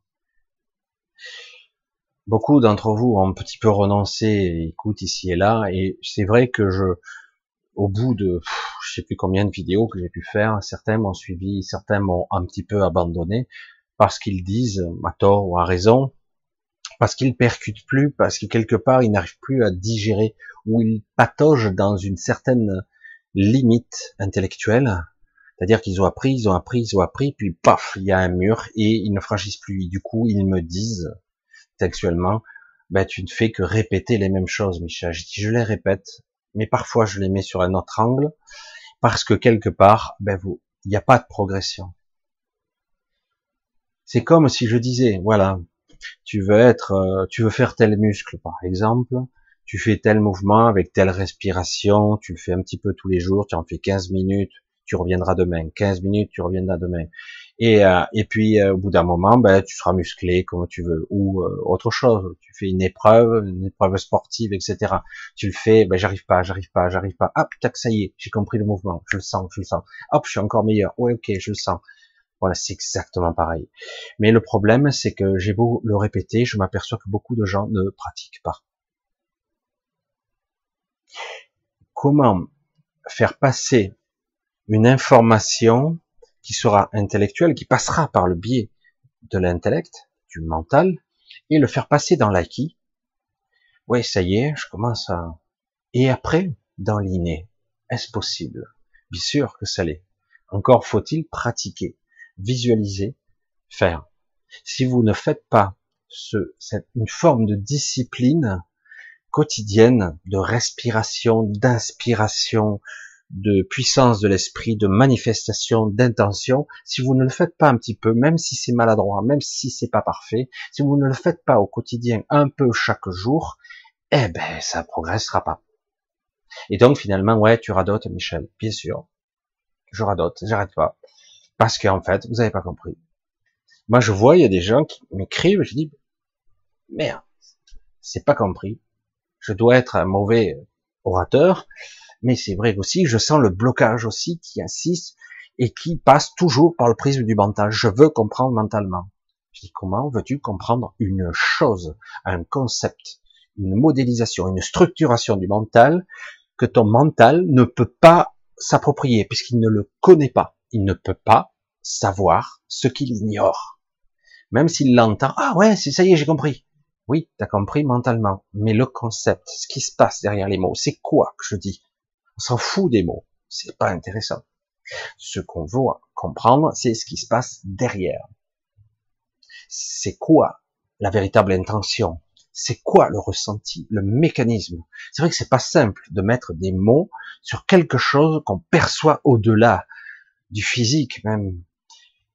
Speaker 1: Beaucoup d'entre vous ont un petit peu renoncé et écoutent ici et là, et c'est vrai que au bout de, je sais plus combien de vidéos que j'ai pu faire, certains m'ont suivi, certains m'ont un petit peu abandonné, parce qu'ils disent, à tort ou à raison, parce qu'ils percutent plus, parce que quelque part ils n'arrivent plus à digérer, ou ils pataugent dans une certaine limite intellectuelle, c'est-à-dire qu'ils ont appris, puis paf, il y a un mur, et ils ne franchissent plus, du coup ils me disent, textuellement, ben tu ne fais que répéter les mêmes choses, Michel. Je les répète, mais parfois je les mets sur un autre angle, parce que quelque part, il n'y a pas de progression. C'est comme si je disais, voilà, tu veux faire tel muscle, par exemple, tu fais tel mouvement avec telle respiration, tu le fais un petit peu tous les jours, tu en fais 15 minutes, tu reviendras demain, 15 minutes, tu reviendras demain. Et puis au bout d'un moment, tu seras musclé comme tu veux, ou autre chose. Tu fais une épreuve sportive, etc. Tu le fais, j'arrive pas. Ah putain, ça y est, j'ai compris le mouvement, je le sens. Hop, je suis encore meilleur. Ouais, ok, je le sens. Voilà, c'est exactement pareil. Mais le problème, c'est que j'ai beau le répéter, je m'aperçois que beaucoup de gens ne pratiquent pas. Comment faire passer une information qui sera intellectuelle, qui passera par le biais de l'intellect, du mental, et le faire passer dans l'acquis. Ouais, ça y est, je commence à... Et après, dans l'inné, est-ce possible? Bien sûr que ça l'est. Encore faut-il pratiquer, visualiser, faire. Si vous ne faites pas une forme de discipline quotidienne, de respiration, d'inspiration, de puissance de l'esprit, de manifestation, d'intention, si vous ne le faites pas un petit peu, même si c'est maladroit, même si c'est pas parfait, si vous ne le faites pas au quotidien, un peu chaque jour, ça progressera pas. Et donc finalement, ouais, tu radotes, Michel, bien sûr, je radote, j'arrête pas, parce qu'en fait, vous avez pas compris. Moi, je vois, il y a des gens qui m'écrivent, je dis, merde, c'est pas compris. Je dois être un mauvais orateur, mais c'est vrai aussi, je sens le blocage aussi qui insiste et qui passe toujours par le prisme du mental. Je veux comprendre mentalement. Je dis, comment veux-tu comprendre une chose, un concept, une modélisation, une structuration du mental que ton mental ne peut pas s'approprier puisqu'il ne le connaît pas. Il ne peut pas savoir ce qu'il ignore. Même s'il l'entend, ah ouais, ça y est, j'ai compris. Oui, t'as compris mentalement, mais le concept, ce qui se passe derrière les mots, c'est quoi que je dis? On s'en fout des mots, c'est pas intéressant. Ce qu'on veut comprendre, c'est ce qui se passe derrière. C'est quoi la véritable intention? C'est quoi le ressenti, le mécanisme? C'est vrai que c'est pas simple de mettre des mots sur quelque chose qu'on perçoit au-delà du physique même.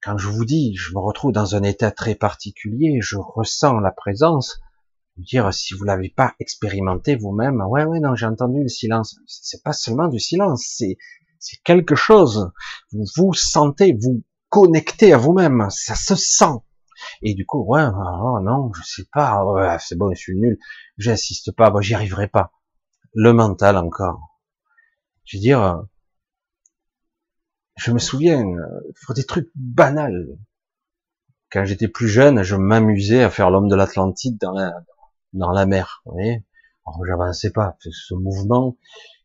Speaker 1: Quand je vous dis, je me retrouve dans un état très particulier, je ressens la présence. Dire, si vous l'avez pas expérimenté vous-même, ouais, non, j'ai entendu le silence. C'est pas seulement du silence, c'est quelque chose. Vous vous sentez, vous connectez à vous-même, ça se sent. Et du coup, ouais, oh non, je sais pas, ouais, c'est bon, je suis nul, j'insiste pas, j'y arriverai pas. Le mental encore. Je veux dire, je me souviens, pour des trucs banals. Quand j'étais plus jeune, je m'amusais à faire l'homme de l'Atlantide dans la mer. Vous voyez, alors j'avançais pas. Ce mouvement,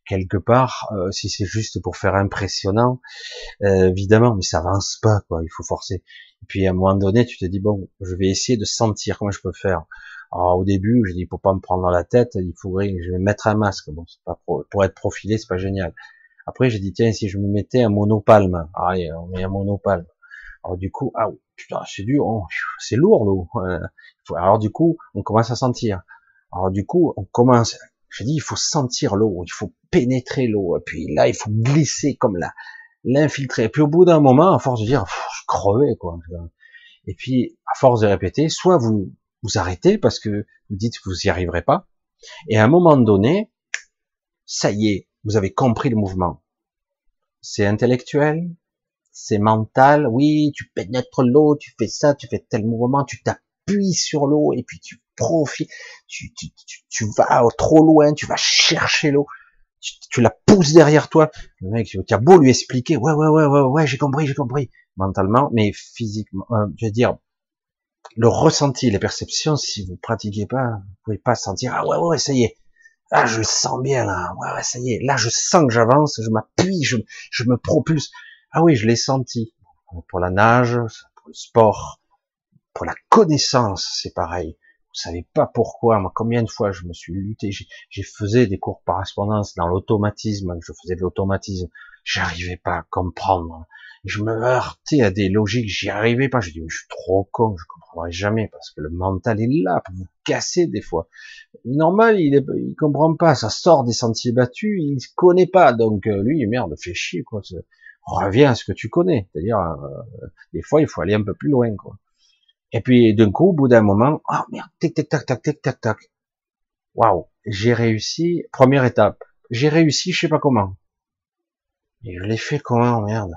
Speaker 1: quelque part, si c'est juste pour faire impressionnant, évidemment, mais ça avance pas, quoi. Il faut forcer. Et puis à un moment donné, tu te dis bon, je vais essayer de sentir comment je peux faire. Alors au début, je dis pour pas me prendre dans la tête, je vais mettre un masque. Bon, c'est pas pour être profilé, c'est pas génial. Après, j'ai dit tiens, si je me mettais un monopalme, allez, on met un monopalme. Alors du coup, ah putain, c'est dur, c'est lourd l'eau. Alors du coup, on commence à sentir. Alors du coup, on commence. Je dis, il faut sentir l'eau, il faut pénétrer l'eau. Et puis là, il faut glisser comme là, l'infiltrer. Et puis au bout d'un moment, à force de dire, je crevais quoi. Et puis à force de répéter, soit vous arrêtez parce que vous dites que vous y arriverez pas. Et à un moment donné, ça y est, vous avez compris le mouvement. C'est intellectuel, c'est mental, oui, tu pénètres l'eau, tu fais ça, tu fais tel mouvement, tu t'appuies sur l'eau et puis tu profites, tu vas trop loin, tu vas chercher l'eau, tu la pousses derrière toi. Le mec, tu as beau lui expliquer, ouais, j'ai compris, mentalement, mais physiquement, je veux dire, le ressenti, les perceptions, si vous pratiquez pas, vous pouvez pas sentir, ah ouais, ça y est, là je le sens bien là, ouais, ça y est, là je sens que j'avance, je m'appuie, je me propulse. Ah oui, je l'ai senti. Pour la nage, pour le sport, pour la connaissance, c'est pareil. Vous savez pas pourquoi, moi, combien de fois je me suis lutté, j'ai faisais des cours par correspondance dans l'automatisme, je faisais de l'automatisme, j'arrivais pas à comprendre. Je me heurtais à des logiques, j'y arrivais pas. Je dis, mais je suis trop con, je comprendrai jamais, parce que le mental est là pour vous casser des fois. Il est normal, il comprend pas, ça sort des sentiers battus, il se connaît pas, donc lui, merde, fait chier, quoi. Reviens à ce que tu connais, c'est-à-dire, des fois, il faut aller un peu plus loin, quoi. Et puis, d'un coup, au bout d'un moment, ah merde, tic, tic, tac, tac, tic, tac, tac. Waouh, j'ai réussi, première étape. J'ai réussi, je sais pas comment. Et je l'ai fait comment, merde.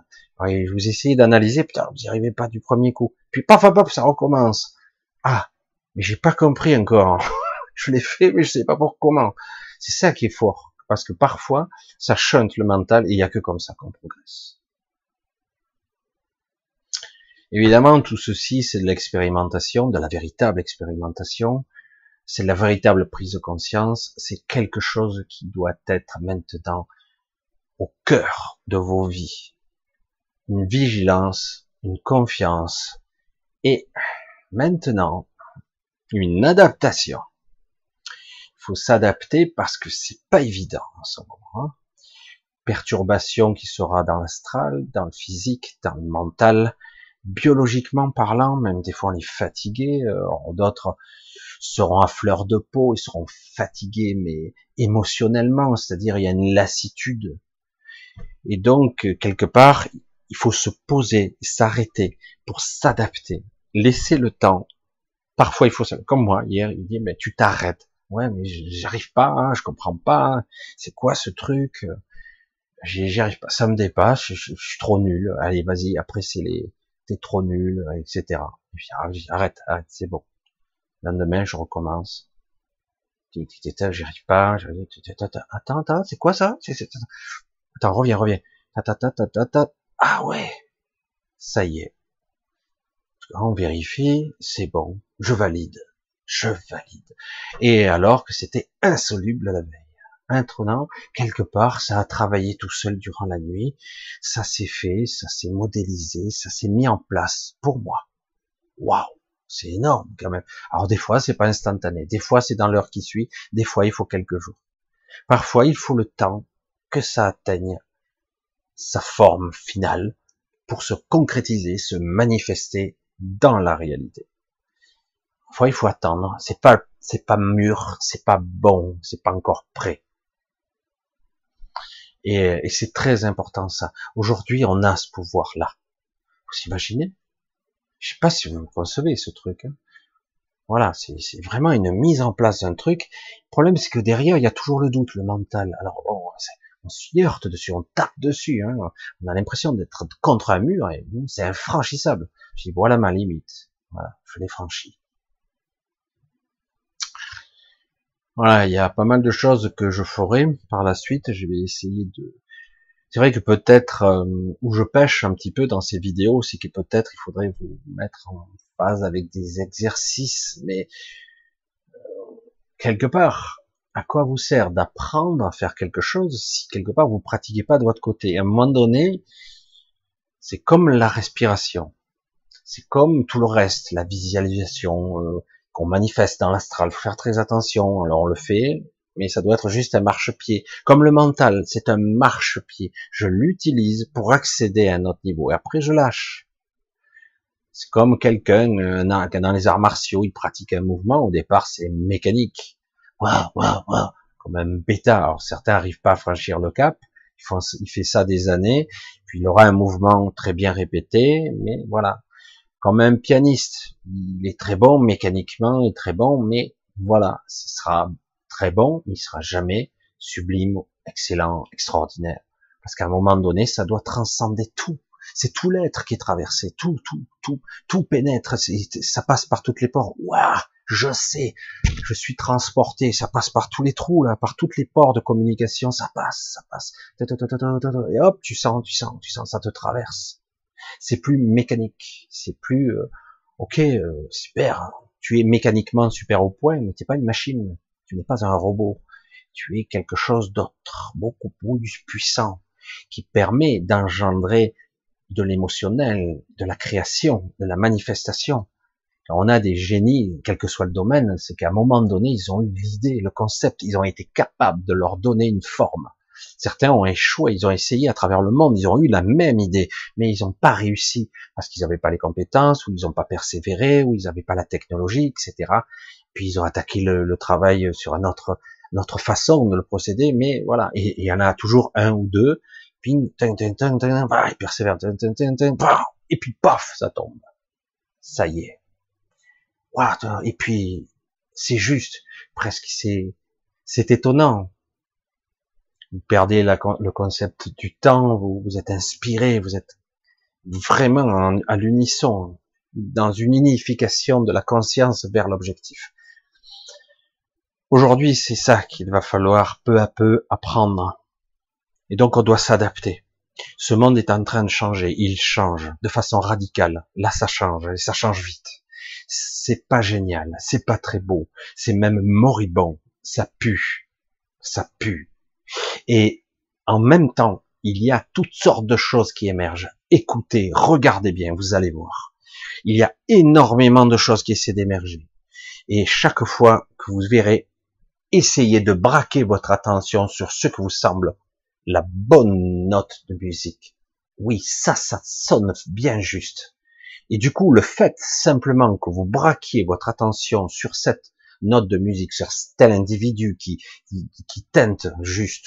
Speaker 1: Et je vous essayez d'analyser, putain, vous n'y arrivez pas du premier coup. Puis paf, paf, paf, ça recommence. Ah, mais j'ai pas compris encore. Je l'ai fait, mais je sais pas pour comment. C'est ça qui est fort. Parce que parfois, ça chante le mental et il y a que comme ça qu'on progresse. Évidemment, tout ceci, c'est de l'expérimentation, de la véritable expérimentation. C'est de la véritable prise de conscience. C'est quelque chose qui doit être maintenant au cœur de vos vies. Une vigilance, une confiance et maintenant une adaptation. Il faut s'adapter parce que c'est pas évident en ce moment. Hein. Perturbation qui sera dans l'astral, dans le physique, dans le mental, biologiquement parlant, même des fois on est fatigué, d'autres seront à fleur de peau, ils seront fatigués mais émotionnellement, c'est-à-dire il y a une lassitude. Et donc quelque part, il faut se poser, s'arrêter pour s'adapter, laisser le temps. Parfois il faut, comme moi hier, il dit mais tu t'arrêtes. Ouais, mais j'arrive pas, hein, je comprends pas. C'est quoi ce truc? J'y arrive pas, ça me dépasse, je suis trop nul. Allez, vas-y, après t'es trop nul, etc. Et puis, arrête, c'est bon. Le lendemain, je recommence. J'y arrive pas, attends, c'est quoi ça? Attends, reviens. Ah ouais, ça y est. On vérifie, c'est bon, je valide. Et alors que c'était insoluble la veille. Maintenant, quelque part, ça a travaillé tout seul durant la nuit, ça s'est fait, ça s'est modélisé, ça s'est mis en place pour moi. Waouh, c'est énorme quand même. Alors des fois, c'est pas instantané, des fois c'est dans l'heure qui suit, des fois il faut quelques jours. Parfois, il faut le temps que ça atteigne sa forme finale pour se concrétiser, se manifester dans la réalité. Parfois, il faut attendre. C'est pas mûr, c'est pas bon, c'est pas encore prêt. Et c'est très important ça. Aujourd'hui, on a ce pouvoir-là. Vous imaginez? Je sais pas si vous concevez ce truc. Hein. Voilà, c'est vraiment une mise en place d'un truc. Le problème, c'est que derrière, il y a toujours le doute, le mental. Alors bon, on s'y heurte dessus, on tape dessus. Hein. On a l'impression d'être contre un mur et c'est infranchissable. Je dis voilà ma limite. Voilà, je l'ai franchi. Voilà, il y a pas mal de choses que je ferai par la suite. Je vais essayer de. C'est vrai que peut-être où je pêche un petit peu dans ces vidéos, c'est que peut-être il faudrait vous mettre en phase avec des exercices, mais quelque part, à quoi vous sert d'apprendre à faire quelque chose si quelque part vous pratiquez pas de votre côté? À un moment donné, c'est comme la respiration, c'est comme tout le reste, la visualisation qu'on manifeste dans l'astral. Faut faire très attention. Alors on le fait, mais ça doit être juste un marchepied. Comme le mental, c'est un marchepied. Je l'utilise pour accéder à un autre niveau et après je lâche. C'est comme quelqu'un dans les arts martiaux, il pratique un mouvement, au départ c'est mécanique. Waouh, waouh, waouh, comme un bêta. Alors certains n'arrivent pas à franchir le cap, il fait ça des années, puis il aura un mouvement très bien répété, mais voilà. Comme un pianiste, il est très bon mécaniquement, il est très bon, mais voilà, ce sera très bon, mais il sera jamais sublime, excellent, extraordinaire. Parce qu'à un moment donné, ça doit transcender tout. C'est tout l'être qui est traversé, tout pénètre, ça passe par toutes les pores. Waouh, je sais, je suis transporté, ça passe par tous les trous là, par toutes les pores de communication, ça passe. Et hop, tu sens, ça te traverse. C'est plus mécanique, c'est plus ok, super, tu es mécaniquement super au point, mais tu n'es pas une machine, tu n'es pas un robot, tu es quelque chose d'autre, beaucoup plus puissant, qui permet d'engendrer de l'émotionnel, de la création, de la manifestation. Quand on a des génies, quel que soit le domaine, c'est qu'à un moment donné, ils ont eu l'idée, le concept, ils ont été capables de leur donner une forme. Certains ont échoué, ils ont essayé à travers le monde, ils ont eu la même idée, mais ils n'ont pas réussi parce qu'ils n'avaient pas les compétences, ou ils n'ont pas persévéré, ou ils n'avaient pas la technologie, etc. Puis ils ont attaqué le travail sur notre façon de le procéder, mais voilà. Et il y en a toujours un ou deux, puis ils persévèrent, et puis paf, ça tombe. Ça y est. Et puis c'est juste, presque c'est étonnant. Vous perdez le concept du temps, vous êtes inspiré, vous êtes vraiment à l'unisson, dans une unification de la conscience vers l'objectif. Aujourd'hui, c'est ça qu'il va falloir peu à peu apprendre. Et donc, on doit s'adapter. Ce monde est en train de changer. Il change de façon radicale. Là, ça change. Et ça change vite. C'est pas génial. C'est pas très beau. C'est même moribond. Ça pue. Ça pue. Et en même temps, il y a toutes sortes de choses qui émergent. Écoutez, regardez bien, vous allez voir. Il y a énormément de choses qui essaient d'émerger. Et chaque fois que vous verrez, essayez de braquer votre attention sur ce que vous semble la bonne note de musique. Oui, ça sonne bien juste. Et du coup, le fait simplement que vous braquiez votre attention sur cette note de musique, sur tel individu qui teinte juste,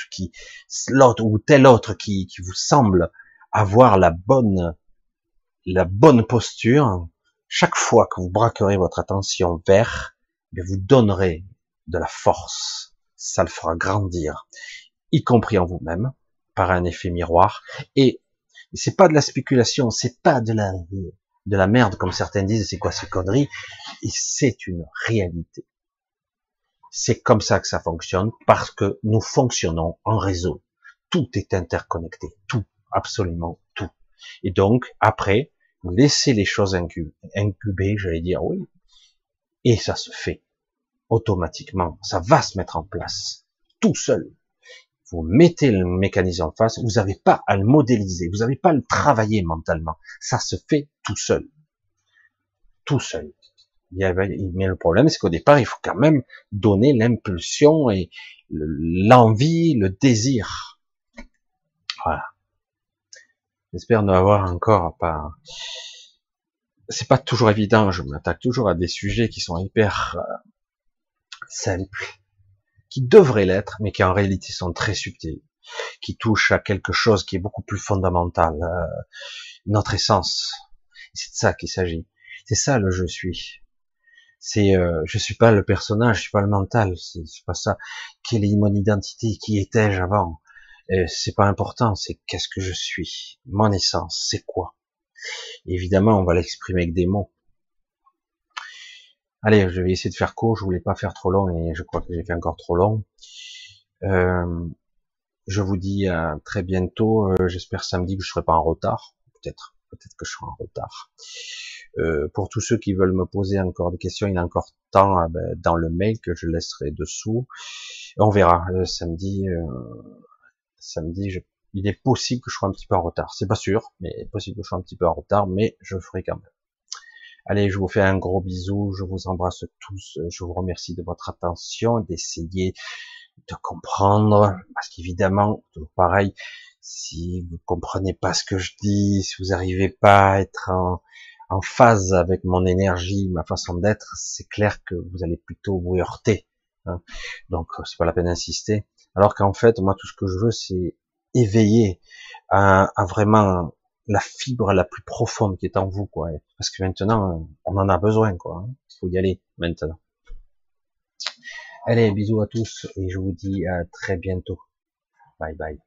Speaker 1: l'autre ou tel autre qui vous semble avoir la bonne posture, chaque fois que vous braquerez votre attention vers, vous donnerez de la force. Ça le fera grandir, y compris en vous-même, par un effet miroir. Et c'est pas de la spéculation, c'est pas de la merde comme certains disent, c'est quoi ces conneries, et c'est une réalité. C'est comme ça que ça fonctionne, parce que nous fonctionnons en réseau. Tout est interconnecté, tout, absolument tout. Et donc, après, vous laissez les choses incuber, j'allais dire, oui, et ça se fait automatiquement, ça va se mettre en place, tout seul. Vous mettez le mécanisme en face, vous n'avez pas à le modéliser, vous n'avez pas à le travailler mentalement, ça se fait tout seul. Tout seul. Mais le problème, c'est qu'au départ, il faut quand même donner l'impulsion et l'envie, le désir. Voilà. J'espère ne avoir encore pas c'est pas toujours évident. Je m'attaque toujours à des sujets qui sont hyper simples, qui devraient l'être, mais qui en réalité sont très subtils, qui touchent à quelque chose qui est beaucoup plus fondamental, notre essence. C'est de ça qu'il s'agit. C'est ça le je suis. C'est je suis pas le personnage, je suis pas le mental, c'est pas ça. Quelle est mon identité? Qui étais-je avant? C'est pas important, c'est qu'est-ce que je suis, mon essence, c'est quoi? Évidemment, on va l'exprimer avec des mots. Allez, je vais essayer de faire court, je voulais pas faire trop long et je crois que j'ai fait encore trop long. Euh, je vous dis à très bientôt, j'espère samedi que je serai pas en retard, peut-être que je serai en retard. Pour tous ceux qui veulent me poser encore des questions, il y a encore temps dans le mail que je laisserai dessous. On verra samedi. Samedi, il est possible que je sois un petit peu en retard. C'est pas sûr, mais possible que je sois un petit peu en retard, mais je ferai quand même. Allez, je vous fais un gros bisou, je vous embrasse tous, je vous remercie de votre attention, d'essayer de comprendre, parce qu'évidemment, toujours pareil, si vous comprenez pas ce que je dis, si vous n'arrivez pas à être en phase avec mon énergie, ma façon d'être, c'est clair que vous allez plutôt vous heurter. Hein. Donc, c'est pas la peine d'insister. Alors qu'en fait, moi, tout ce que je veux, c'est éveiller à vraiment la fibre la plus profonde qui est en vous, quoi. Parce que maintenant, on en a besoin, quoi. Il faut y aller maintenant. Allez, bisous à tous et je vous dis à très bientôt. Bye bye.